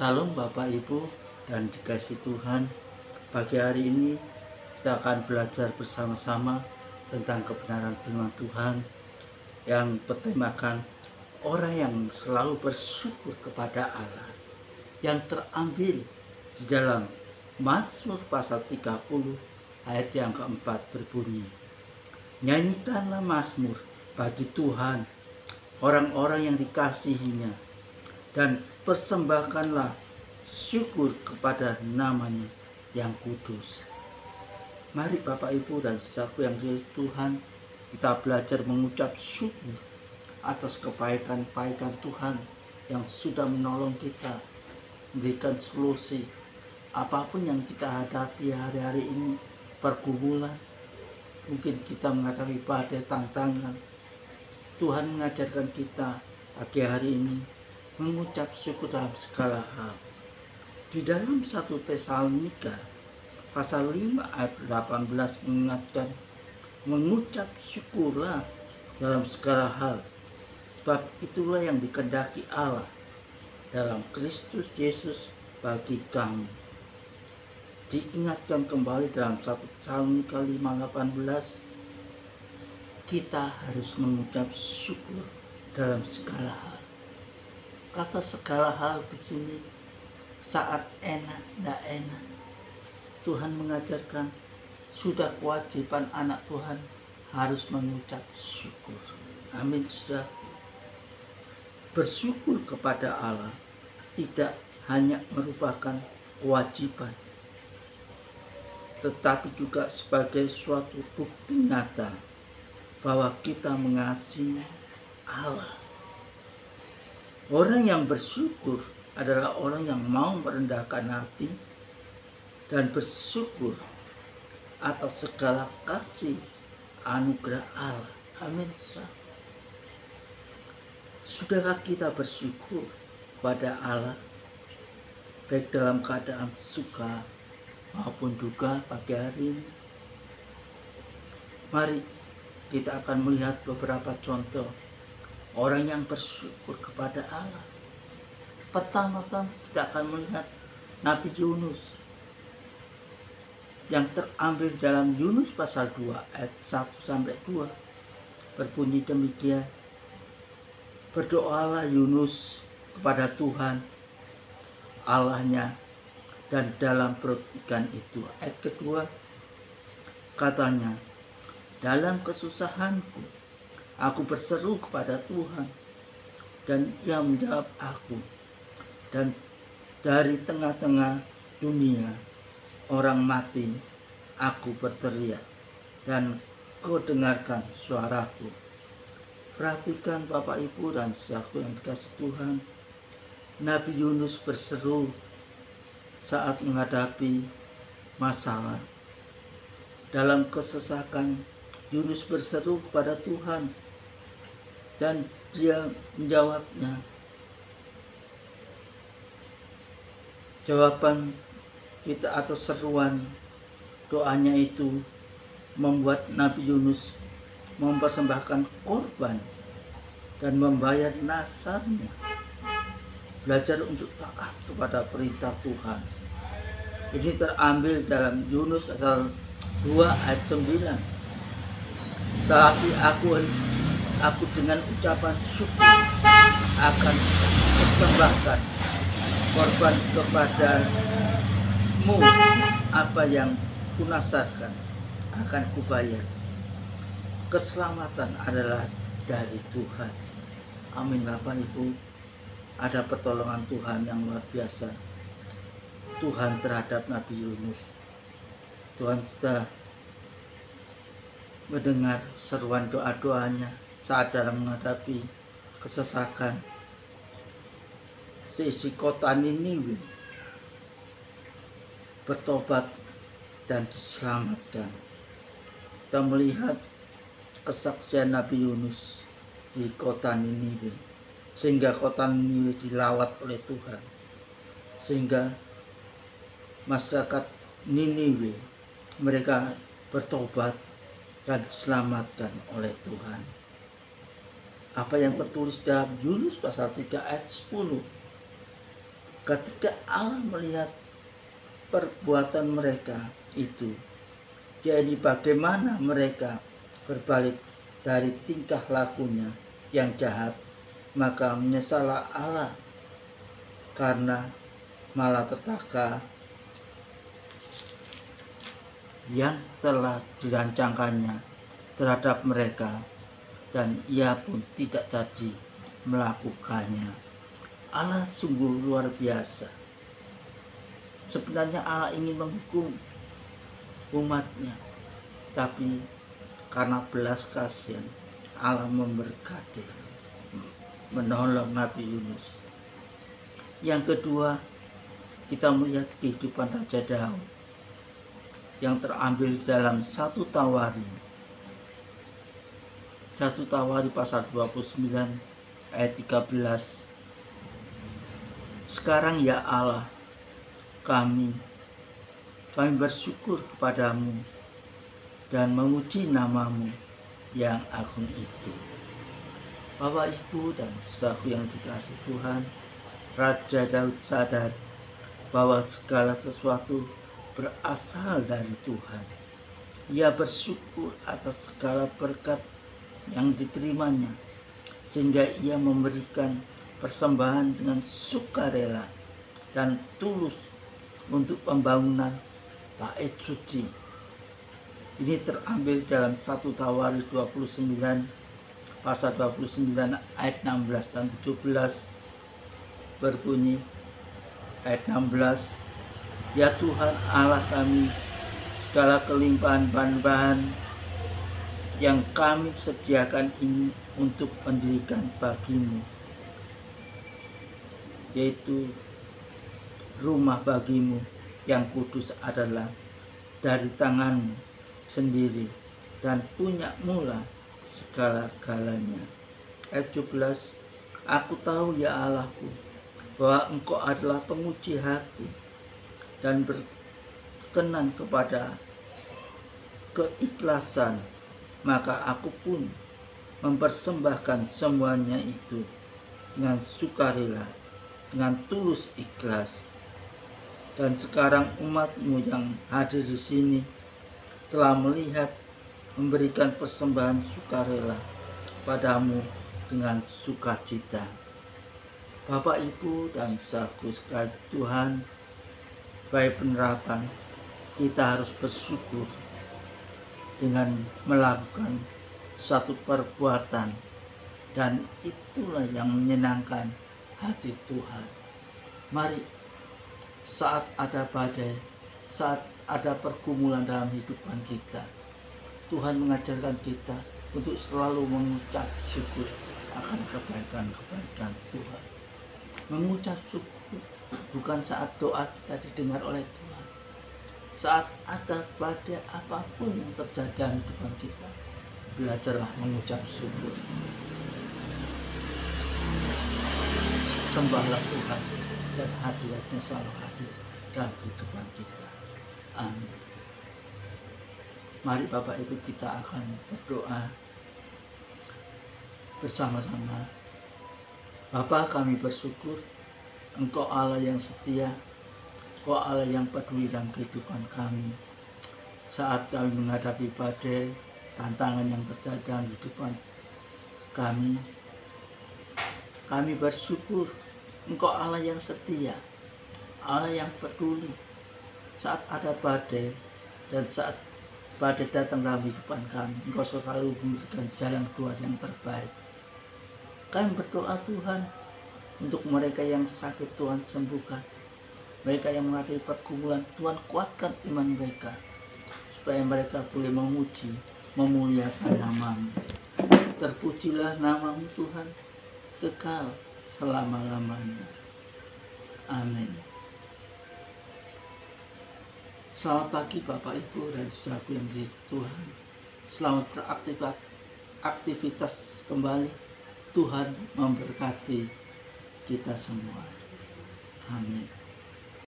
Salam Bapak Ibu dan dikasih Tuhan. Pagi hari ini kita akan belajar bersama-sama tentang kebenaran firman Tuhan yang bertemakan orang yang selalu bersyukur kepada Allah, yang terambil di dalam Mazmur pasal 30 ayat yang keempat berbunyi, nyanyikanlah Mazmur bagi Tuhan, orang-orang yang dikasihinya, dan persembahkanlah syukur kepada namanya yang kudus. Mari Bapak Ibu dan saudaraku yang dikasihi Tuhan, kita belajar mengucap syukur atas kebaikan-kebaikan Tuhan yang sudah menolong kita, memberikan solusi apapun yang kita hadapi hari-hari ini. Pergumulan, mungkin kita menghadapi badai, tantangan. Tuhan mengajarkan kita pagi hari ini mengucap syukur dalam segala hal. Di dalam 1 Tesalonika pasal 5 ayat 18 mengingatkan, mengucap syukurlah dalam segala hal, sebab itulah yang dikehendaki Allah dalam Kristus Yesus bagi kamu. Diingatkan kembali dalam 1 Tesalonika 5:18, kita harus mengucap syukur dalam segala hal. Kata segala hal di sini saat enak, tidak enak. Tuhan mengajarkan sudah kewajiban anak Tuhan harus mengucap syukur. Amin, saudara. Bersyukur kepada Allah tidak hanya merupakan kewajiban, tetapi juga sebagai suatu bukti nyata bahwa kita mengasihi Allah. Orang yang bersyukur adalah orang yang mau merendahkan hati dan bersyukur atas segala kasih anugerah Allah. Amin. Sudahkah kita bersyukur pada Allah baik dalam keadaan suka maupun duka pagi hari ini? Mari kita akan melihat beberapa contoh orang yang bersyukur kepada Allah. Pertama-tama kita akan melihat Nabi Yunus yang terambil dalam Yunus pasal 2 ayat 1-2 berbunyi demikian, berdoalah Yunus kepada Tuhan Allahnya dan dalam perut ikan itu. Ayat kedua katanya, dalam kesusahanku aku berseru kepada Tuhan dan Ia menjawab aku, dan dari tengah-tengah dunia orang mati aku berteriak dan Kau dengarkan suaraku. Perhatikan Bapak Ibu dan saudaraku yang dikasihi Tuhan, Nabi Yunus berseru saat menghadapi masalah. Dalam kesesakan, Yunus berseru kepada Tuhan dan dia menjawabnya. Jawaban kita atau seruan doanya itu membuat Nabi Yunus mempersembahkan korban dan membayar nasarnya. Belajar untuk taat kepada perintah Tuhan. Ini terambil dalam Yunus pasal 2 ayat 9. Tapi aku dengan ucapan syukur akan persembahkan korban kepadamu, apa yang kunasarkan akan kubayar. Keselamatan adalah dari Tuhan. Amin Bapak Ibu. Ada pertolongan Tuhan yang luar biasa Tuhan terhadap Nabi Yunus. Tuhan sudah mendengar seruan doa-doanya saat dalam menghadapi kesesakan. Seisi kota Niniwe bertobat dan diselamatkan. Kita melihat kesaksian Nabi Yunus di kota Niniwe, sehingga kota Niniwe dilawat oleh Tuhan, sehingga masyarakat Niniwe mereka bertobat dan diselamatkan oleh Tuhan. Apa yang tertulis dalam Yunus pasal 3 ayat 10, Ketika Allah melihat perbuatan mereka itu, jadi bagaimana mereka berbalik dari tingkah lakunya yang jahat, maka menyesallah Allah karena malapetaka yang telah dirancangkannya terhadap mereka, dan ia pun tidak jadi melakukannya. Allah sungguh luar biasa. Sebenarnya Allah ingin menghukum umatnya, tapi karena belas kasihan Allah memberkati, menolong Nabi Yunus. Yang kedua, kita melihat kehidupan Raja Daud yang terambil dalam 1 Tawari pasal 29 ayat 13. Sekarang ya Allah, kami bersyukur kepadamu dan memuji namamu yang agung itu. Bapak, Ibu, dan saudaraku yang dikasihi Tuhan, Raja Daud sadar bahwa segala sesuatu berasal dari Tuhan. Ia bersyukur atas segala berkat yang diterimanya, sehingga ia memberikan persembahan dengan sukarela dan tulus untuk pembangunan bait suci. Ini terambil dalam 1 Tawari 29 pasal 29 ayat 16 dan 17, berbunyi ayat 16, ya Tuhan Allah kami, segala kelimpahan bahan-bahan yang kami sediakan ini untuk mendirikan bagimu, yaitu rumah bagimu yang kudus adalah dari tanganmu sendiri dan punya mula segala-galanya. Ayat 17, aku tahu ya Allahku bahwa engkau adalah penguji hati dan berkenan kepada keikhlasan, maka aku pun mempersembahkan semuanya itu dengan sukarela, dengan tulus ikhlas. Dan sekarang umatmu yang hadir di sini telah melihat memberikan persembahan sukarela padamu dengan sukacita. Bapak, Ibu, dan saudaraku sekalian Tuhan, baik penerapan kita harus bersyukur dengan melakukan suatu perbuatan, dan itulah yang menyenangkan hati Tuhan. Mari, saat ada badai, saat ada pergumulan dalam kehidupan kita, Tuhan mengajarkan kita untuk selalu mengucap syukur akan kebaikan-kebaikan Tuhan. Mengucap syukur bukan saat doa kita didengar oleh Tuhan. Saat ada badai apapun yang terjadi dalam kehidupan kita, belajarlah mengucap syukur. Sembahlah Tuhan, dan hadiratnya selalu hadir dalam kehidupan kita. Amin. Mari Bapak Ibu, kita akan berdoa bersama-sama. Bapa, kami bersyukur Engkau Allah yang setia, Engkau Allah yang peduli dalam kehidupan kami. Saat kami menghadapi badai, tantangan yang terjadi dalam kehidupan kami bersyukur Engkau Allah yang setia, Allah yang peduli. Saat ada badai dan saat badai datang dalam kehidupan kami, Engkau selalu memberikan jalan keluar yang terbaik. Kami berdoa Tuhan untuk mereka yang sakit, Tuhan sembuhkan. Mereka yang menghadapi pergumulan, Tuhan kuatkan iman mereka, supaya mereka boleh memuji, memuliakan nama-Mu. Terpujilah nama-Mu Tuhan, kekal selama-lamanya. Amin. Selamat pagi Bapak Ibu dan saudaraku yang di Tuhan. Selamat beraktivitas kembali. Tuhan memberkati kita semua. Amin.